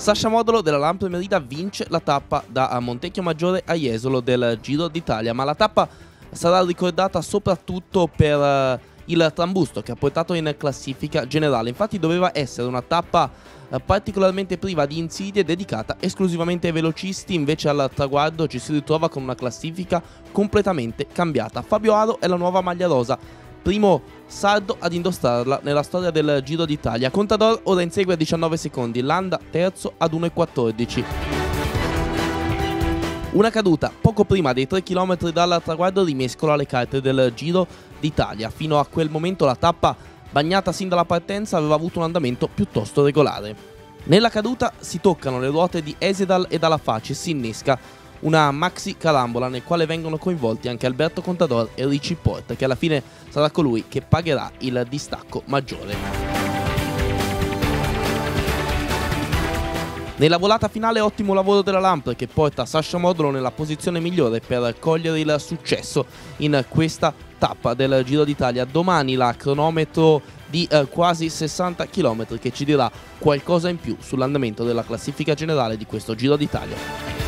Sasha Modolo della Lampre Merida vince la tappa da Montecchio Maggiore a Jesolo del Giro d'Italia, ma la tappa sarà ricordata soprattutto per il trambusto che ha portato in classifica generale. Infatti doveva essere una tappa particolarmente priva di insidie, dedicata esclusivamente ai velocisti, invece al traguardo ci si ritrova con una classifica completamente cambiata. Fabio Aro è la nuova maglia rosa, primo sardo ad indossarla nella storia del Giro d'Italia. Contador ora insegue a 19 secondi, Landa terzo ad 1,14. Una caduta poco prima dei 3 km dal traguardo rimescola le carte del Giro d'Italia. Fino a quel momento la tappa, bagnata sin dalla partenza, aveva avuto un andamento piuttosto regolare. Nella caduta si toccano le ruote di Esedal e Dalafaci e si innesca una maxi carambola nel quale vengono coinvolti anche Alberto Contador e Richie Porte, che alla fine sarà colui che pagherà il distacco maggiore. Nella volata finale ottimo lavoro della Lampre, che porta Sasha Modolo nella posizione migliore per cogliere il successo in questa tappa del Giro d'Italia. Domani la cronometro di quasi 60 km che ci dirà qualcosa in più sull'andamento della classifica generale di questo Giro d'Italia.